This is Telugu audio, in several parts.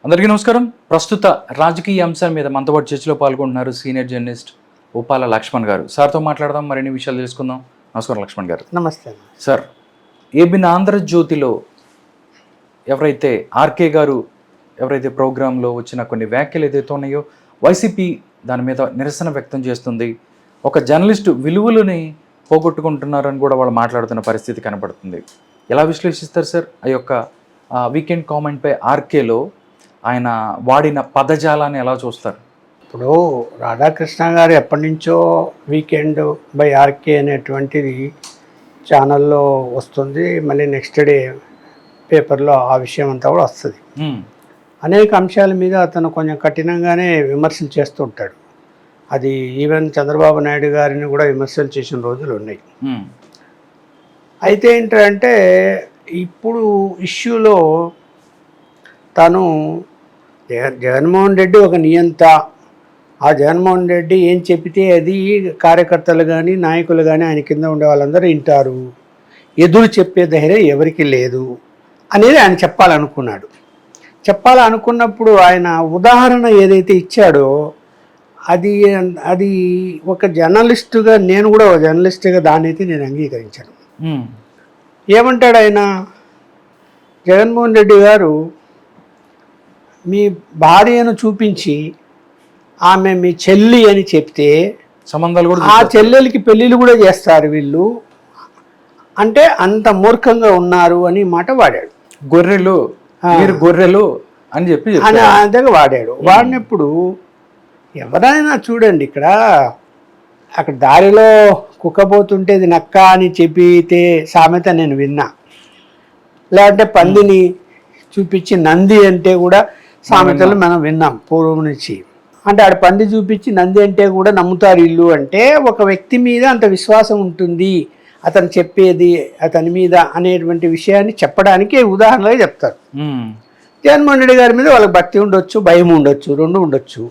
అందరికీ నమస్కారం. ప్రస్తుత రాజకీయ అంశాల మీద మనతో పాటు చర్చలో పాల్గొంటున్నారు సీనియర్ జర్నలిస్ట్ ఉప్పాల లక్ష్మణ్ గారు. సార్తో మాట్లాడదాం, మరిన్ని విషయాలు తెలుసుకుందాం. నమస్కారం లక్ష్మణ్ గారు. నమస్తే సార్. ఏబిన్ ఆంధ్రజ్యోతిలో ఎవరైతే ఆర్కే గారు ఎవరైతే ప్రోగ్రాంలో వచ్చిన కొన్ని వ్యాఖ్యలు ఏదైతే ఉన్నాయో వైసీపీ దాని మీద నిరసన వ్యక్తం చేస్తుంది. ఒక జర్నలిస్టు విలువలని పోగొట్టుకుంటున్నారని కూడా వాళ్ళు మాట్లాడుతున్న పరిస్థితి కనపడుతుంది. ఎలా విశ్లేషిస్తారు సార్ ఆ యొక్క వీకెండ్ కామెంట్పై ఆర్కేలో ఆయన వాడిన పదజాలాన్ని ఎలా చూస్తారు? ఇప్పుడు రాధాకృష్ణ గారు ఎప్పటి నుంచో వీకెండ్ బై ఆర్కే అనేటువంటిది ఛానల్లో వస్తుంది, మళ్ళీ నెక్స్ట్ డే పేపర్లో ఆ విషయం అంతా కూడా వస్తుంది. అనేక అంశాల మీద అతను కొంచెం కఠినంగానే విమర్శలు చేస్తూ ఉంటాడు. అది ఈవెన్ చంద్రబాబు నాయుడు గారిని కూడా విమర్శలు చేసిన రోజులు ఉన్నాయి. అయితే ఏంటంటే ఇప్పుడు ఇష్యూలో తను జగన్మోహన్ రెడ్డి ఒక నియంత, ఆ జగన్మోహన్ రెడ్డి ఏం చెబితే అది కార్యకర్తలు కానీ నాయకులు కానీ ఆయన కింద ఉండే వాళ్ళందరూ వింటారు, ఎదురు చెప్పే ధైర్యం ఎవరికి లేదు అనేది ఆయన చెప్పాలనుకున్నాడు. చెప్పాలనుకున్నప్పుడు ఆయన ఉదాహరణ ఏదైతే ఇచ్చాడో అది ఒక జర్నలిస్టుగా, నేను కూడా ఒక జర్నలిస్టుగా దాన్ని అయితే నేను అంగీకరించాను. ఏమంటాడు ఆయన, జగన్మోహన్ రెడ్డి గారు మీ భార్యను చూపించి ఆమె మీ చెల్లి అని చెప్తే సంబంధాలు కూడా ఆ చెల్లెలకి పెళ్ళిళ్ళు కూడా చేస్తారు వీళ్ళు, అంటే అంత మూర్ఖంగా ఉన్నారు అని మాట వాడాడు. గొర్రెలు మీరు గొర్రెలు అని చెప్పి అంతే వాడాడు. వాడినప్పుడు ఎవరైనా చూడండి, అక్కడ దారిలో కుక్కపోతుంటే ఇది నక్క అని చెప్పితే సామెత నేను విన్నా, లేదంటే పందిని చూపించి నంది అంటే కూడా సామెతలు మనం విన్నాం పూర్వం నుంచి. అంటే ఆడ పంది చూపించి నంది అంటే కూడా నమ్ముతారు ఇల్లు. అంటే ఒక వ్యక్తి మీద అంత విశ్వాసం ఉంటుంది అతను చెప్పేది అతని మీద అనేటువంటి విషయాన్ని చెప్పడానికి ఉదాహరణగా చెప్తారు. జగన్మోహన్ రెడ్డి గారి మీద వాళ్ళకి భక్తి ఉండొచ్చు, భయం ఉండొచ్చు, రెండు ఉండొచ్చు.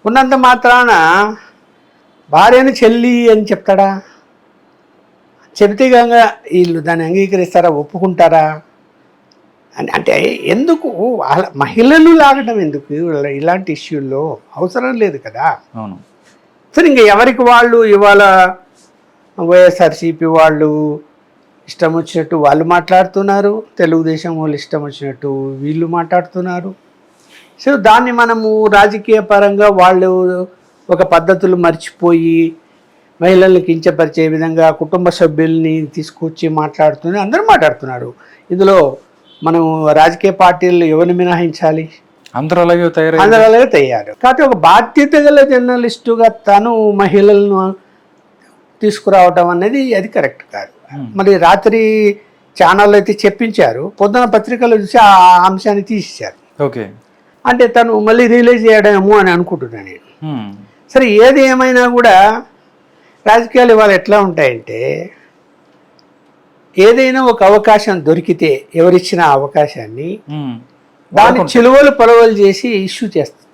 ఉన్నంత మాత్రాన భార్యను చెల్లి అని చెప్తాడా? చెబితే గంగా వీళ్ళు దాన్ని అంగీకరిస్తారా, ఒప్పుకుంటారా? అంటే ఎందుకు మహిళలు లాగడం ఎందుకు ఇలాంటి ఇష్యూల్లో? అవసరం లేదు కదా. సరే, ఇంకా ఎవరికి వాళ్ళు ఇవాళ వైఎస్ఆర్సీపీ వాళ్ళు ఇష్టం వచ్చినట్టు వాళ్ళు మాట్లాడుతున్నారు, తెలుగుదేశం వాళ్ళు ఇష్టం వచ్చినట్టు వీళ్ళు మాట్లాడుతున్నారు. సో దాన్ని మనము రాజకీయ పరంగా వాళ్ళు ఒక పద్ధతులు మర్చిపోయి మహిళల్ని కించపరిచే విధంగా కుటుంబ సభ్యుల్ని తీసుకొచ్చి అందరూ మాట్లాడుతున్నారు. ఇందులో మనం రాజకీయ పార్టీలు ఎవరిని మినహాయించాలి? అందరూ అలాగే తయారు. కాబట్టి ఒక బాధ్యత గల జర్నలిస్టుగా తను మహిళలను తీసుకురావటం అనేది అది కరెక్ట్ కాదు. మరి రాత్రి ఛానల్ అయితే చెప్పించారు, పొద్దున పత్రికలు చూసి ఆ అంశాన్ని తీసేశారు. ఓకే, అంటే తను మళ్ళీ రిలీజ్ చేయడమేమో అని అనుకుంటున్నాను నేను. సరే, ఏది ఏమైనా కూడా రాజకీయాలు ఇవాళ ఎట్లా ఉంటాయంటే, ఏదైనా ఒక అవకాశం దొరికితే ఎవరిచ్చిన అవకాశాన్ని దాన్ని చిలువలు పొలవలు చేసి ఇష్యూ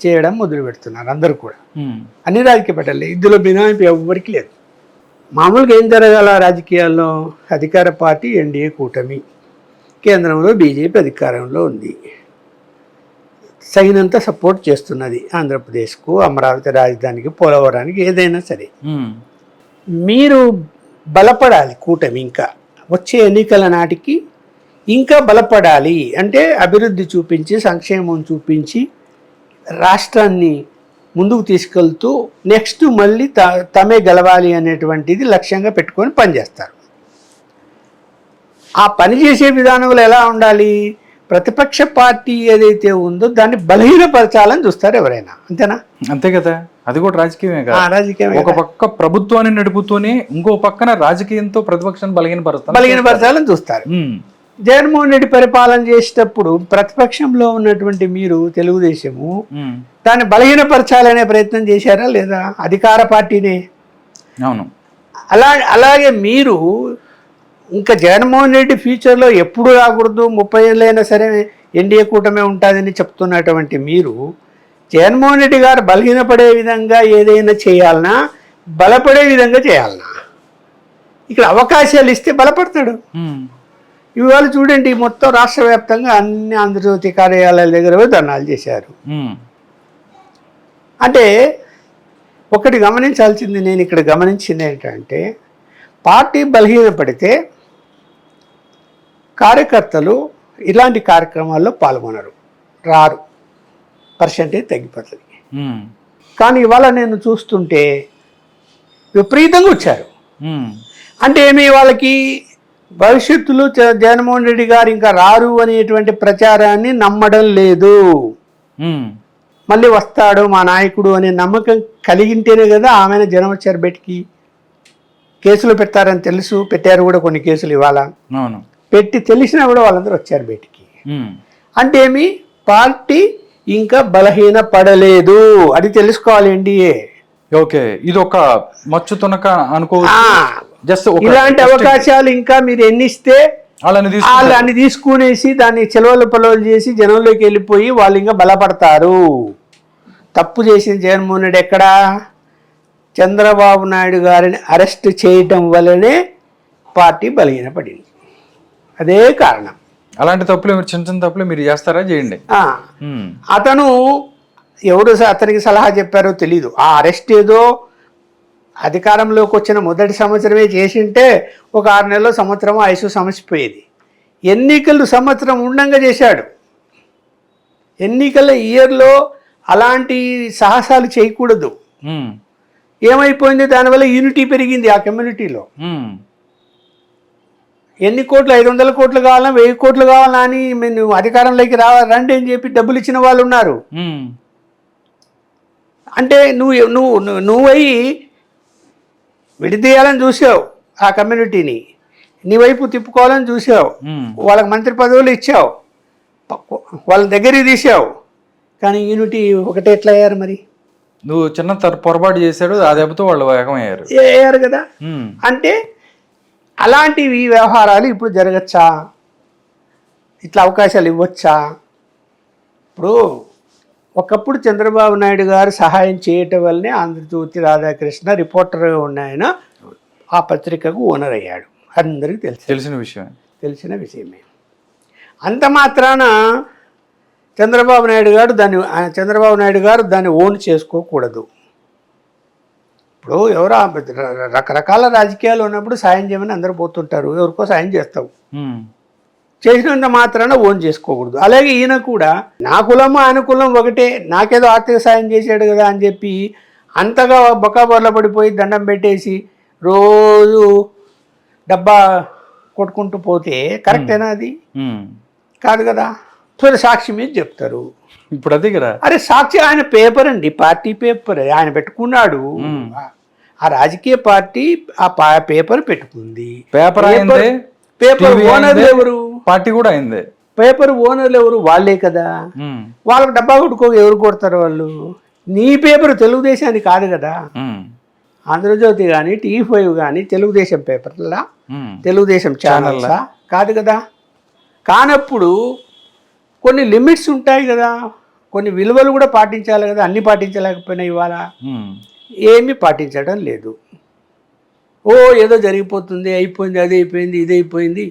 చేయడం మొదలు పెడుతున్నారు అందరూ కూడా, అన్ని రాజకీయ పార్టీలు. ఇందులో మినహాయింపు ఎవరికి లేదు. మామూలుగా ఏం జరగాల రాజకీయాల్లో? అధికార పార్టీ ఎన్డీఏ కూటమి, కేంద్రంలో బీజేపీ అధికారంలో ఉంది, సైనంత సపోర్ట్ చేస్తున్నది ఆంధ్రప్రదేశ్కు, అమరావతి రాజధానికి, పోలవరానికి, ఏదైనా సరే. మీరు బలపడాలి, కూటమి ఇంకా వచ్చే ఎన్నికల నాటికి ఇంకా బలపడాలి. అంటే అభివృద్ధి చూపించి, సంక్షేమం చూపించి రాష్ట్రాన్ని ముందుకు తీసుకెళ్తూ నెక్స్ట్ మళ్ళీ తమే గెలవాలి అనేటువంటిది లక్ష్యంగా పెట్టుకొని పనిచేస్తారు. ఆ పనిచేసే విధానంలో ఎలా ఉండాలి? ప్రతిపక్ష పార్టీ ఏదైతే ఉందో దాన్ని బలహీనపరచాలని చూస్తారు ఎవరైనా, అంతేనా? అంతే కదా, అది కూడా రాజకీయమే కదా. రాజకీయమే. ఒక పక్క ప్రభుత్వాన్ని నడుపుతూనే ఇంకో పక్కన రాజకీయంతో ప్రతిపక్షాన్ని బలహీనపరచాలని చూస్తారు. జగన్మోహన్ రెడ్డి పరిపాలన చేసేటప్పుడు ప్రతిపక్షంలో ఉన్నటువంటి మీరు తెలుగుదేశము దాన్ని బలహీనపరచాలనే ప్రయత్నం చేశారా లేదా? అధికార పార్టీనే. అవును. అలాగే మీరు ఇంకా జగన్మోహన్ రెడ్డి ఫ్యూచర్లో ఎప్పుడు రాకూడదు, 30 ఏళ్ళైనా సరే ఎన్డీఏ కూటమే ఉంటుందని చెప్తున్నటువంటి మీరు జగన్మోహన్ రెడ్డి గారు బలహీనపడే విధంగా ఏదైనా చేయాలన్నా, బలపడే విధంగా చేయాలన్నా? ఇక్కడ అవకాశాలు ఇస్తే బలపడతాడు. ఇవాళ చూడండి మొత్తం రాష్ట్ర వ్యాప్తంగా అన్ని ఆంధ్రజ్యోతి కార్యాలయాల దగ్గర పోయి ధర్నాలు చేశారు. అంటే ఒకటి గమనించాల్సింది, నేను ఇక్కడ గమనించింది ఏంటంటే పార్టీ బలహీనపడితే కార్యకర్తలు ఇలాంటి కార్యక్రమాల్లో పాల్గొనరు, రారు, పర్సెంటేజ్ తగ్గిపోతుంది. కానీ ఇవాళ నేను చూస్తుంటే విపరీతంగా వచ్చారు. అంటే ఏమి, వాళ్ళకి భవిష్యత్తులో జగన్మోహన్ రెడ్డి గారు ఇంకా రారు అనేటువంటి ప్రచారాన్ని నమ్మడం లేదు. మళ్ళీ వస్తాడు మా నాయకుడు అనే నమ్మకం కలిగింటేనే కదా ఆమెను జనం వచ్చారు బయటికి. కేసులు పెడతారని తెలుసు, పెట్టారు కూడా కొన్ని కేసులు ఇవాళ, పెట్టి తెలిసినా కూడా వాళ్ళందరూ వచ్చారు బయటికి. అంటే ఏమి, పార్టీ ఇంకా బలహీన పడలేదు, అది తెలుసుకోవాలి ఎన్డీఏ. ఓకే, ఇది ఒక మచ్చు తునక అనుకోవచ్చు. జస్ట్ ఇలాంటి అవకాశాలు ఇంకా మీరు ఎన్నిస్తే వాళ్ళని తీసుకునేసి దాన్ని చెలవలు పొలవలు చేసి జనంలోకి వెళ్ళిపోయి వాళ్ళు ఇంకా బలపడతారు. తప్పు చేసిన జగన్మోహన్ రెడ్డి ఎక్కడా, చంద్రబాబు నాయుడు గారిని అరెస్ట్ చేయటం వల్లనే పార్టీ బలహీనపడింది. అదే కారణం. అలాంటి తప్పులు చిన్న చిన్న తప్పులు మీరు చేస్తారా, చేయండి. అతను ఎవరు అతనికి సలహా చెప్పారో తెలీదు. ఆ అరెస్ట్ ఏదో అధికారంలోకి వచ్చిన మొదటి సంవత్సరమే చేసింటే ఒక 6 నెలలు సంవత్సరం ఆయుష్ సమసిపోయేది. ఎన్నికలు సంవత్సరం ఉండంగా చేశాడు. ఎన్నికల ఇయర్లో అలాంటి సాహసాలు చేయకూడదు. ఏమైపోయింది, దానివల్ల యూనిటీ పెరిగింది ఆ కమ్యూనిటీలో. ఎన్ని కోట్లు, 500 కోట్లు కావాలా, 1000 కోట్లు కావాలా అని నువ్వు అధికారంలోకి రండి అని చెప్పి డబ్బులు ఇచ్చిన వాళ్ళు ఉన్నారు. అంటే నువ్వయి విడిదీయాలని చూసావు ఆ కమ్యూనిటీని, నీ వైపు తిప్పుకోవాలని చూసావు, వాళ్ళకి మంత్రి పదవులు ఇచ్చావు, వాళ్ళ దగ్గరికి తీసావు. కానీ యూనిటీ ఒకటే ఎట్లా అయ్యారు మరి? నువ్వు చిన్న పొరపాటు చేశాడు, ఆ దెబ్బతో వాళ్ళు ఏకమయ్యారు అయ్యారు కదా. అంటే అలాంటివి వ్యవహారాలు ఇప్పుడు జరగచ్చా? ఇట్లా అవకాశాలు ఇవ్వచ్చా? ఇప్పుడు ఒకప్పుడు చంద్రబాబు నాయుడు గారు సహాయం చేయటం వల్లనే ఆంధ్రజ్యోతి రాధాకృష్ణ రిపోర్టర్గా ఉన్న ఆయన ఆ పత్రికకు ఓనర్ అయ్యాడు. అందరికీ తెలిసిన విషయమే. అంత మాత్రాన చంద్రబాబు నాయుడు గారు దాన్ని ఓన్ చేసుకోకూడదు. ఇప్పుడు ఎవరో రకరకాల రాజకీయాలు ఉన్నప్పుడు సాయం చేయమని అందరూ పోతుంటారు, ఎవరికో సాయం చేస్తావు, చేసినంత మాత్రాన ఓన్ చేసుకోకూడదు. అలాగే ఈయన కూడా నా కులము ఆయన కులం ఒకటే, నాకేదో ఆర్థిక సాయం చేశాడు కదా అని చెప్పి అంతగా బొక్కాబొర్ల పడిపోయి దండం పెట్టేసి రోజు డబ్బా కొట్టుకుంటూ పోతే కరెక్టేనా? అది కాదు కదా. సాక్షి మీద చెప్తారు ఇప్పుడు, అదే కదా. అరే సాక్షి ఆయన పేపర్ అండి, పార్టీ పేపర్ ఆయన పెట్టుకున్నాడు. ఆ రాజకీయ పార్టీ ఆ పేపర్ పెట్టుకుంది. పేపర్ ఓనర్లు ఎవరు? పార్టీ కూడా అయింది. పేపర్ ఓనర్లు ఎవరు? వాళ్ళే కదా. వాళ్ళకి డబ్బా కొట్టుకో ఎవరు కొడతారు వాళ్ళు? నీ పేపర్ తెలుగుదేశానికి కాదు కదా. ఆంధ్రజ్యోతి కానీ టీవీ5 కానీ తెలుగుదేశం పేపర్లా, తెలుగుదేశం ఛానల్లా కాదు కదా. కానప్పుడు కొన్ని లిమిట్స్ ఉంటాయి కదా, కొన్ని విలువలు కూడా పాటించాలి కదా. అన్నీ పాటించలేకపోయినా ఇవాళ ఏమీ పాటించడం లేదు. ఏదో జరిగిపోతుంది, అయిపోయింది, అది అయిపోయింది, ఇది అయిపోయింది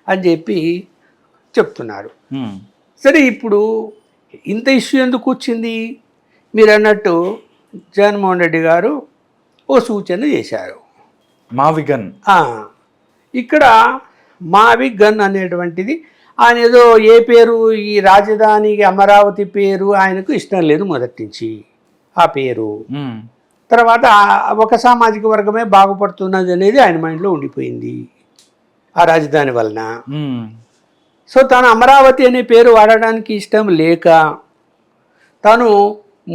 అని చెప్పి చెప్తున్నారు. సరే, ఇప్పుడు ఇంత ఇష్యూ ఎందుకు వచ్చింది? మీరు అన్నట్టు జగన్మోహన్ రెడ్డి గారు ఓ సూచన చేశారు, మావిగన్. ఇక్కడ మావిగన్ అనేటువంటిది ఆయన ఏదో ఏ పేరు, ఈ రాజధానికి అమరావతి పేరు ఆయనకు ఇష్టం లేదు మొదటి నుంచి ఆ పేరు. తర్వాత ఒక సామాజిక వర్గమే బాగుపడుతున్నది అనేది ఆయన మైండ్లో ఉండిపోయింది ఆ రాజధాని వలన. సో తను అమరావతి అనే పేరు వాడడానికి ఇష్టం లేక తను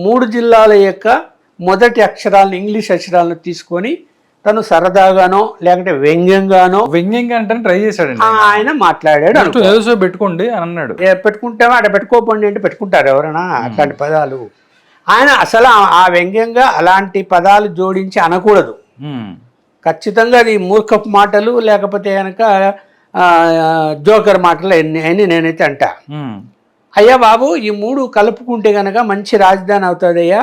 3 జిల్లాల యొక్క మొదటి అక్షరాలను, ఇంగ్లీష్ అక్షరాలను తీసుకొని తను సరదాగానో లేకపోతే వ్యంగ్యంగా అంటే ట్రై చేశాడు. ఆయన మాట్లాడాడు, పెట్టుకోండి అని అన్నాడు. పెట్టుకుంటామా అక్కడ పెట్టుకోకండి అంటే పెట్టుకుంటారు ఎవరైనా అట్లాంటి పదాలు? ఆయన అసలు ఆ వ్యంగ్యంగా అలాంటి పదాలు జోడించి అనకూడదు. ఖచ్చితంగా అది మూర్ఖపు మాటలు, లేకపోతే కనుక జోకర్ మాటలు అని నేనైతే అంటా. అయ్యా బాబు, ఈ 3 కలుపుకుంటే కనుక మంచి రాజధాని అవుతుందయ్యా,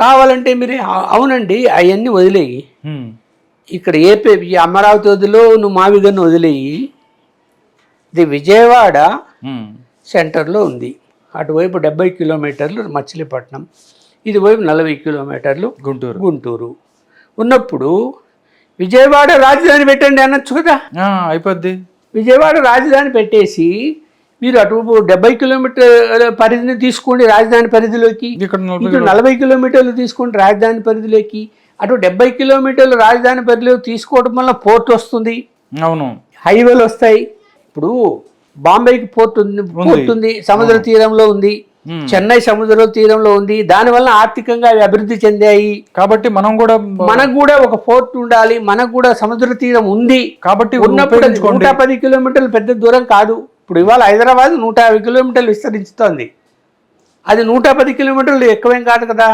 కావాలంటే మీరు అవునండి అవన్నీ వదిలేయి, ఇక్కడ ఈ అమరావతి వదిలో నువ్వు మావిగన్ను వదిలేయి, ఇది విజయవాడ ఉమ్. సెంటర్లో ఉంది. అటువైపు 70 కిలోమీటర్లు మచిలీపట్నం, ఇటువైపు 40 కిలోమీటర్లు గుంటూరు. గుంటూరు ఉన్నప్పుడు విజయవాడ రాజధాని పెట్టండి అనొచ్చు కదా. అయిపోద్ది. విజయవాడ రాజధాని పెట్టేసి మీరు అటు 70 కిలోమీటర్ల పరిధిని తీసుకోండి రాజధాని పరిధిలోకి, ఇక్కడ ఇటు 40 కిలోమీటర్లు తీసుకోండి రాజధాని పరిధిలోకి. అటు 70 కిలోమీటర్లు రాజధాని పరిధిలోకి తీసుకోవడం వల్ల పోర్ట్ వస్తుంది, అవును, హైవేలు వస్తాయి. ఇప్పుడు బాంబేకి పోర్ట్ ఉంది, సముద్ర తీరంలో ఉంది. చెన్నై సముద్ర తీరంలో ఉంది. దానివల్ల ఆర్థికంగా అవి అభివృద్ధి చెందాయి. కాబట్టి మనకు కూడా ఒక పోర్ట్ ఉండాలి, మనకు కూడా సముద్ర తీరం ఉంది. కాబట్టి ఉన్నప్పుడు 110 కిలోమీటర్లు పెద్ద దూరం కాదు. ఇప్పుడు ఇవాళ హైదరాబాద్ 150 కిలోమీటర్లు విస్తరించుతోంది. అది 110 కిలోమీటర్లు ఎక్కువేం కాదు కదా.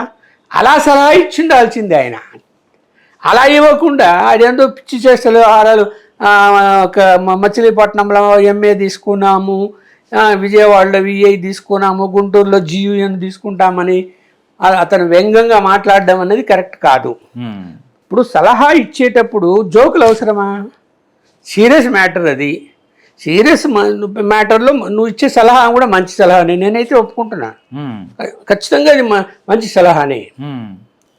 అలా సలహా ఇచ్చిండాల్సిందే ఆయన. అలా ఇవ్వకుండా అదేంటో పిచ్చి చేష్టలు వ్యవహారాలు, మచిలీపట్నంలో ఎంఏ తీసుకున్నాము, విజయవాడలో విఐ తీసుకున్నాము, గుంటూరులో జియుఎన్ తీసుకుంటామని అతను వ్యంగ్యంగా మాట్లాడడం అనేది కరెక్ట్ కాదు. ఇప్పుడు సలహా ఇచ్చేటప్పుడు జోకులు అవసరమా? సీరియస్ మ్యాటర్ అది. సీరియస్ మ్యాటర్లో నువ్వు ఇచ్చే సలహా కూడా మంచి సలహానే, నేనైతే ఒప్పుకుంటున్నా. ఖచ్చితంగా అది మంచి సలహానే.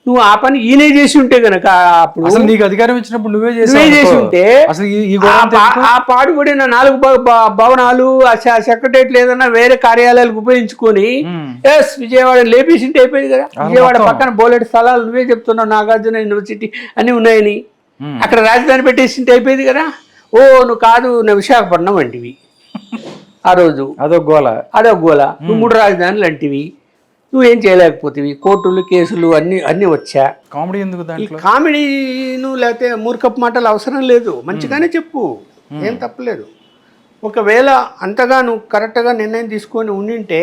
నువ్వు ఆ పని ఈయనే చేసి ఉంటే కనుక, అప్పుడు అసలు నీకు అధికారం ఇచ్చినప్పుడు నువ్వే చేసి ఉంటే ఆ పాడుపడిన 4 భవనాలు, సెక్రటరియట్లు ఏదన్నా వేరే కార్యాలయాలకు ఉపయోగించుకొని విజయవాడ లేపేసింటే అయిపోయింది కదా. విజయవాడ పక్కన బోలెడు స్థలాలు నువ్వే చెప్తున్నావు, నాగార్జున యూనివర్సిటీ అన్నీ ఉన్నాయని. అక్కడ రాజధాని పెట్టేసింటే అయిపోయింది కదా. నువ్వు కాదు, నా విశాఖపట్నం వంటివి ఆ రోజు అదొక గోల. నువ్వు 3 రాజధానులు అంటివి, నువ్వేం చేయలేకపోతేవి. కోర్టులు, కేసులు అన్నీ వచ్చా. కామెడీ ఎందుకు? ఈ కామెడీను లేకపోతే మూర్ఖపు మాటలు అవసరం లేదు. మంచిగానే చెప్పు, ఏం తప్పలేదు. ఒకవేళ అంతగా నువ్వు కరెక్ట్గా నిర్ణయం తీసుకొని ఉండింటే,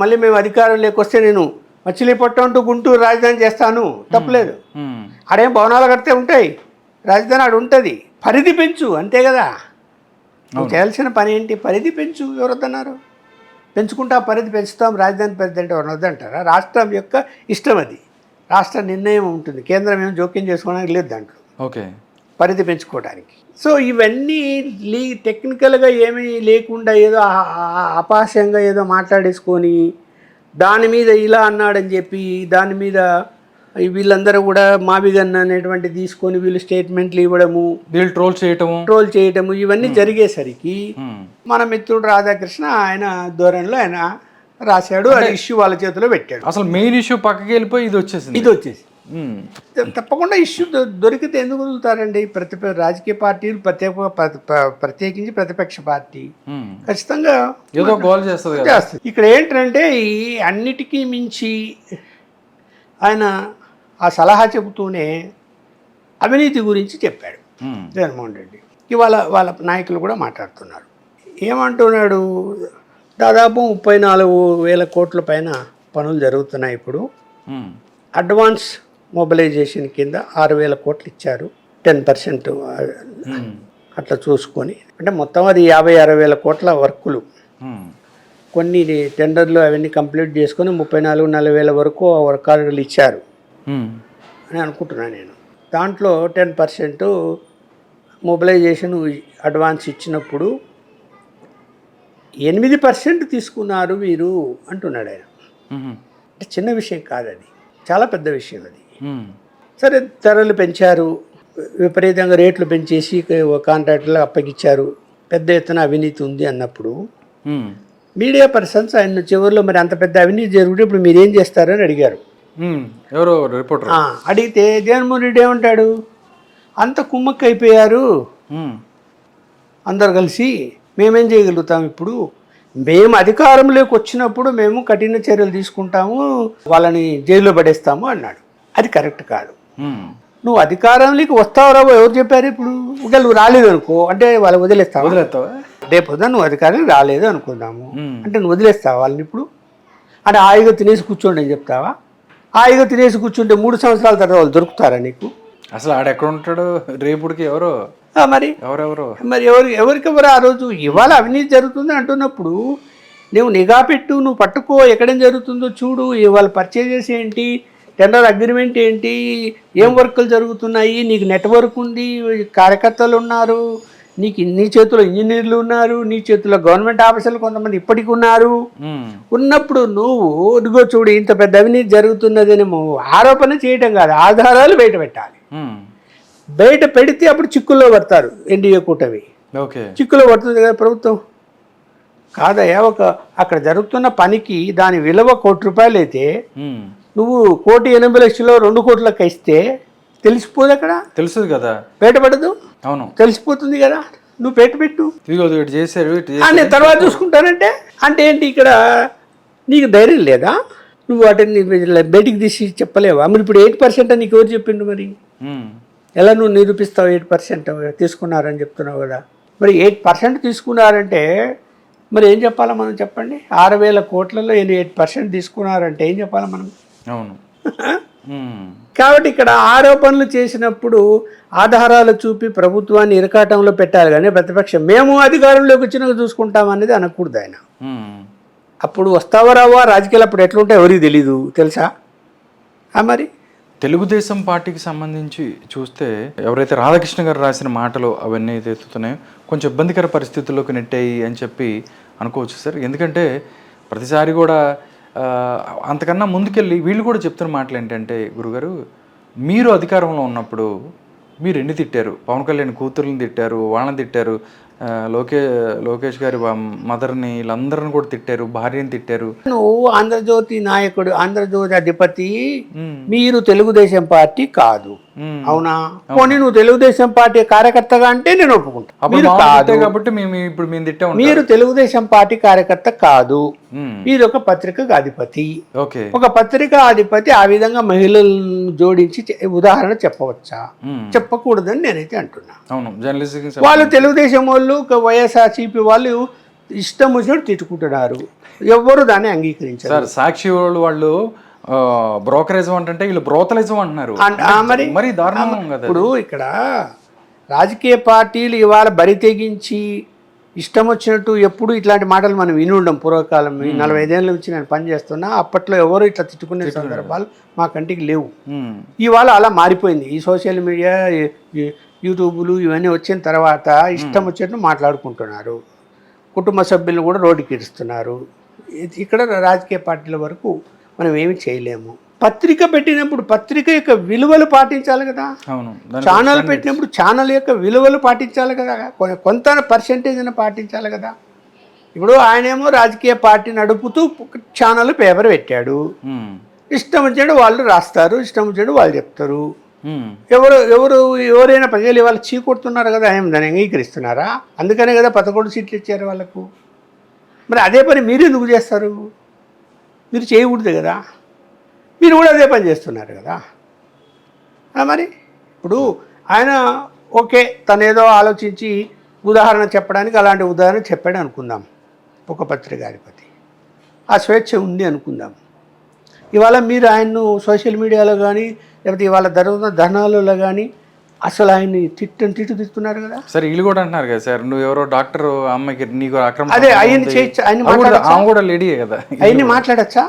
మళ్ళీ మేము అధికారం లేకొస్తే నేను మచిలీపట్నం టు గుంటూరు రాజధాని చేస్తాను, తప్పలేదు. ఆడేం భవనాలు కడితే ఉంటాయి, రాజధాని ఆడు ఉంటుంది. పరిధి పెంచు, అంతే కదా. నువ్వు చేయాల్సిన పని ఏంటి? పరిధి పెంచు. ఎవరొద్దన్నారు? పెంచుకుంటా పరిధి పెంచుతాం, రాజధాని పరిధి అంటే ఎవరు వద్దంటారా? రాష్ట్రం యొక్క ఇష్టం అది, రాష్ట్ర నిర్ణయం ఉంటుంది. కేంద్రం ఏం జోక్యం చేసుకోవడానికి లేదు దాంట్లో, ఓకే, పరిధి పెంచుకోవడానికి. సో ఇవన్నీ టెక్నికల్గా ఏమీ లేకుండా ఏదో అపాస్యంగా ఏదో మాట్లాడేసుకొని దాని మీద ఇలా అన్నాడని చెప్పి దాని మీద వీళ్ళందరూ కూడా మావిగన్ అనేటువంటి తీసుకొని వీళ్ళు స్టేట్మెంట్లు ఇవ్వడము, వీళ్ళు ట్రోల్ చేయటము ఇవన్నీ జరిగేసరికి మన మిత్రుడు రాధాకృష్ణ ఆయన ధోరణిలో ఆయన రాశాడు. అది ఇష్యూ వాళ్ళ చేతిలో పెట్టాడు. అసలు మెయిన్ ఇష్యూ పక్కకి వెళ్ళిపోయి ఇది వచ్చేసి తప్పకుండా ఇష్యూ దొరికితే ఎందుకు వదులుతారండి? రాజకీయ పార్టీలు ప్రత్యేకించి ప్రతిపక్ష పార్టీ ఖచ్చితంగా ఏదో గోల్ చేస్తుంది. ఇక్కడ ఏంటంటే ఈ అన్నిటికీ మించి ఆయన ఆ సలహా చెబుతూనే అవినీతి గురించి చెప్పాడు జగన్మోహన్ రెడ్డి. ఇవాళ వాళ్ళ నాయకులు కూడా మాట్లాడుతున్నారు. ఏమంటున్నాడు? దాదాపు 34,000 కోట్ల పైన పనులు జరుగుతున్నాయి ఇప్పుడు. అడ్వాన్స్ మొబిలైజేషన్ కింద 6,000 కోట్లు ఇచ్చారు, 10% అట్లా చూసుకొని. అంటే మొత్తం అది 50,000-60,000 కోట్ల వర్కులు. కొన్ని టెండర్లు అవన్నీ కంప్లీట్ చేసుకొని 34,000-40,000 వరకు వర్క్ ఆర్డర్లు ఇచ్చారు అని అనుకుంటున్నాను నేను. దాంట్లో 10% మొబిలైజేషన్ అడ్వాన్స్ ఇచ్చినప్పుడు 8% తీసుకున్నారు వీరు అంటున్నాడు ఆయన. అంటే చిన్న విషయం కాదు, అది చాలా పెద్ద విషయం అది. సరే, ధరలు పెంచారు, విపరీతంగా రేట్లు పెంచేసి కాంట్రాక్టర్లు అప్పగిచ్చారు, పెద్ద ఎత్తున అవినీతి ఉంది అన్నప్పుడు మీడియా పర్సన్స్ ఆయన చివరిలో మరి అంత పెద్ద అవినీతి జరుగుతుంది, ఇప్పుడు మీరేం చేస్తారని అడిగారు. ఎవరో రిపోర్టర్ అడిగితే జగన్మోహన్ రెడ్డి ఏమంటాడు? అంత కుమ్మక్క అయిపోయారు అందరు కలిసి, మేమేం చేయగలుగుతాం ఇప్పుడు? మేము అధికారంలోకి వచ్చినప్పుడు మేము కఠిన చర్యలు తీసుకుంటాము, వాళ్ళని జైల్లో పడేస్తాము అన్నాడు. అది కరెక్ట్ కాదు. నువ్వు అధికారంలోకి వస్తావు రావు ఎవరు చెప్పారు? ఇప్పుడు ఒకవేళ నువ్వు రాలేదు అనుకో అంటే వాళ్ళు వదిలేస్తావా? రేపు నువ్వు అధికారం రాలేదు అనుకుందాము అంటే నువ్వు వదిలేస్తావా వాళ్ళని? ఇప్పుడు అంటే హాయిగా తినేసి కూర్చోండి అని చెప్తావా? హాయిగా తినేసి కూర్చుంటే 3 సంవత్సరాల తర్వాత వాళ్ళు దొరుకుతారా నీకు? అసలు ఆడెక్కడ ఉంటాడు రేపుడికి? ఎవరో మరి ఎవరెవరు ఆ రోజు ఇవాళ అవినీతి జరుగుతుంది అంటున్నప్పుడు నువ్వు నిఘా పెట్టు, నువ్వు పట్టుకో, ఎక్కడేం జరుగుతుందో చూడు, ఇవాళ పర్చేజెస్ ఏంటి, టెండర్ అగ్రిమెంట్ ఏంటి, ఏం వర్కులు జరుగుతున్నాయి, నీకు నెట్వర్క్ ఉంది, కార్యకర్తలు ఉన్నారు, నీకు నీ చేతిలో ఇంజనీర్లు ఉన్నారు, నీ చేతిలో గవర్నమెంట్ ఆఫీసర్లు కొంతమంది ఇప్పటికి ఉన్నారు. ఉన్నప్పుడు నువ్వు ఇదిగో చూడు ఇంత పెద్ద అవినీతి జరుగుతున్నదని ఆరోపణ చేయటం కాదు, ఆధారాలు బయట పెట్టాలి. బయట పెడితే అప్పుడు చిక్కుల్లో పడతారు ఎన్డీఏ కూటమి. చిక్కులో పడుతుంది కదా ప్రభుత్వం. కాదయ్యా, అక్కడ జరుగుతున్న పనికి దాని విలువ ₹1,00,00,000 అయితే నువ్వు 1,80,00,000 2 కోట్లకు ఇస్తే తెలిసిపోదు, అక్కడ తెలుస్తుంది కదా, బయటపడదు. అవును, తెలిసిపోతుంది కదా, నువ్వు పెట్టు నేను తర్వాత చూసుకుంటానంటే అంటే ఏంటి? ఇక్కడ నీకు ధైర్యం లేదా? నువ్వు వాటిని బయటికి తీసి చెప్పలేవా? మరి ఇప్పుడు 8% అని నీకు ఎవరు చెప్పిండు? మరి ఎలా నువ్వు నిరూపిస్తావు 8% తీసుకున్నారని చెప్తున్నావు కదా? మరి 8% తీసుకున్నారంటే మరి ఏం చెప్పాలా మనం? చెప్పండి, 6,000 కోట్లలో 8% తీసుకున్నారంటే ఏం చెప్పాలా మనం? అవును. కాబట్టి ఇక్కడ ఆరోపణలు చేసినప్పుడు ఆధారాలు చూపి ప్రభుత్వాన్ని ఇరకాటంలో పెట్టాలి, కానీ ప్రతిపక్షం మేము అధికారంలోకి వచ్చినాక చూసుకుంటాం అనేది అనకూడదు. ఆయన అప్పుడు వస్తావా రావా రాజకీయాలు అప్పుడు ఎట్లుంటాయి ఎవరికి తెలీదు, తెలుసా? మరి తెలుగుదేశం పార్టీకి సంబంధించి చూస్తే ఎవరైతే రాధాకృష్ణ గారు రాసిన మాటలు అవన్నీ అయితే ఎత్తుతున్నాయో కొంచెం ఇబ్బందికర పరిస్థితుల్లోకి నెట్టాయి అని చెప్పి అనుకోవచ్చు సార్. ఎందుకంటే ప్రతిసారి కూడా అంతకన్నా ముందుకెళ్ళి వీళ్ళు కూడా చెప్తున్న మాటలు ఏంటంటే, గురుగారు మీరు అధికారంలో ఉన్నప్పుడు మీరు ఎన్ని తిట్టారు, పవన్ కళ్యాణ్ కూతుర్ని తిట్టారు, వాళ్ళని తిట్టారు, లోకేష్ గారి మదర్ని వీళ్ళందరిని కూడా తిట్టారు, భార్యని తిట్టారు. నువ్వు ఆంధ్రజ్యోతి నాయకుడు, ఆంధ్రజ్యోతి అధిపతి, మీరు తెలుగుదేశం పార్టీ కాదు, అవునా? పోనీ నువ్వు తెలుగుదేశం పార్టీ కార్యకర్తగా అంటే నేను ఒప్పుకుంటా. కాబట్టి మీరు తెలుగుదేశం పార్టీ కార్యకర్త కాదు, మీరు ఒక పత్రిక అధిపతి. ఒక పత్రికా అధిపతి ఆ విధంగా మహిళలను జోడించి ఉదాహరణ చెప్పవచ్చా? చెప్పకూడదని నేనైతే అంటున్నా. వాళ్ళు తెలుగుదేశం వాళ్ళు వైఎస్ఆర్సీపీ వాళ్ళు ఇష్టం వచ్చినట్టు తిట్టుకుంటున్నారు, ఎవ్వరు దాన్ని అంగీకరించారు. సాక్షి వాళ్ళు బ్రోకరేజం అంటే వీళ్ళు బ్రోతలిజం అంటున్నారు. మరి దారుణం కదా. ఇప్పుడు ఇక్కడ రాజకీయ పార్టీలు ఇవాళ బరి తెగించి ఇష్టం వచ్చినట్టు ఎప్పుడు ఇట్లాంటి మాటలు మనం విని ఉండం. పూర్వకాలం 45 ఏళ్ళ నుంచి నేను పని చేస్తున్నా, అప్పట్లో ఎవరు ఇట్లా తిట్టుకునే సందర్భాలు మా కంటికి లేవు. ఇవాళ అలా మారిపోయింది. ఈ సోషల్ మీడియా, యూట్యూబ్లు ఇవన్నీ వచ్చిన తర్వాత ఇష్టం వచ్చినట్టు మాట్లాడుకుంటున్నారు. కుటుంబ సభ్యులను కూడా రోడ్డుకి ఇడుస్తున్నారు. ఇక్కడ రాజకీయ పార్టీల వరకు మనం ఏమి చేయలేము. పత్రిక పెట్టినప్పుడు పత్రిక యొక్క విలువలు పాటించాలి కదా. ఛానల్ పెట్టినప్పుడు ఛానల్ యొక్క విలువలు పాటించాలి కదా, కొంత పర్సెంటేజ్ అని పాటించాలి కదా. ఇప్పుడు ఆయనేమో రాజకీయ పార్టీ నడుపుతూ ఛానల్ పేపర్ పెట్టాడు, ఇష్టం వచ్చినట్టు వాళ్ళు రాస్తారు, ఇష్టం వచ్చినట్టు వాళ్ళు చెప్తారు. ఎవరైనా ప్రజలు ఇవాళ చీకొడుతున్నారు కదా, ఆయన దాన్ని అంగీకరిస్తున్నారా? అందుకనే కదా 11 సీట్లు ఇచ్చారు వాళ్ళకు. మరి అదే పని మీరు ఎందుకు చేస్తారు? మీరు చేయకూడదు కదా, మీరు కూడా అదే పని చేస్తున్నారు కదా. మరి ఇప్పుడు ఆయన ఓకే, తను ఏదో ఆలోచించి ఉదాహరణ చెప్పడానికి అలాంటి ఉదాహరణ చెప్పాడు అనుకుందాం, ఒక పత్రికాధిపతి, ఆ స్వేచ్ఛ ఉంది అనుకుందాం. ఇవాళ మీరు ఆయన్ను సోషల్ మీడియాలో కానీ లేకపోతే ఇవాళ జరుగుతున్న ధర్నాలలో కానీ అసలు ఆయన్ని తిట్టుతున్నారు కదా. సార్ వీళ్ళు కూడా అంటున్నారు కదా సార్, నువ్వు ఎవరో డాక్టర్ అమ్మాయికి నీకు అక్రమం, అదే ఆయన్ని చేయొచ్చా? లేడీయే కదా, ఆయన్ని మాట్లాడచ్చా?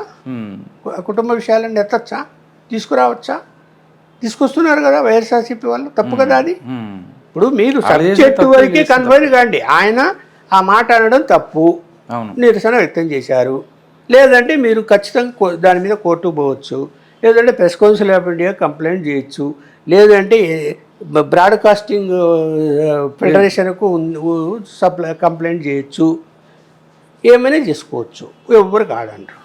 కుటుంబ విషయాలన్నీ ఎత్తచ్చా, తీసుకురావచ్చా? తీసుకొస్తున్నారు కదా వైఎస్ఆర్సీపీ వాళ్ళు, తప్పు కదా అది. ఇప్పుడు మీరు సబ్జెక్ట్ వరకే కన్ఫైన్ కాండి. ఆయన ఆ మాట అనడం తప్పు, నిరసన వ్యక్తం చేశారు. లేదంటే మీరు ఖచ్చితంగా దాని మీద కోర్టుకు పోవచ్చు, లేదంటే press council of India complaint చేయొచ్చు, లేదంటే బ్రాడ్కాస్టింగ్ ఫెడరేషన్కు కంప్లైంట్ చేయొచ్చు, ఏమైనా చేసుకోవచ్చు, ఎవ్వరు కాదంటారు.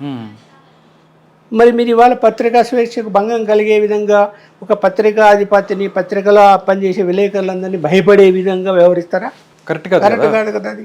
మరి మీరు ఇవాళ పత్రికా స్వేచ్ఛకు భంగం కలిగే విధంగా ఒక పత్రికా అధిపతిని, పత్రికలో పనిచేసే విలేకరులందరినీ భయపడే విధంగా వ్యవహరిస్తారా? కరెక్ట్ కాదు కదా అది.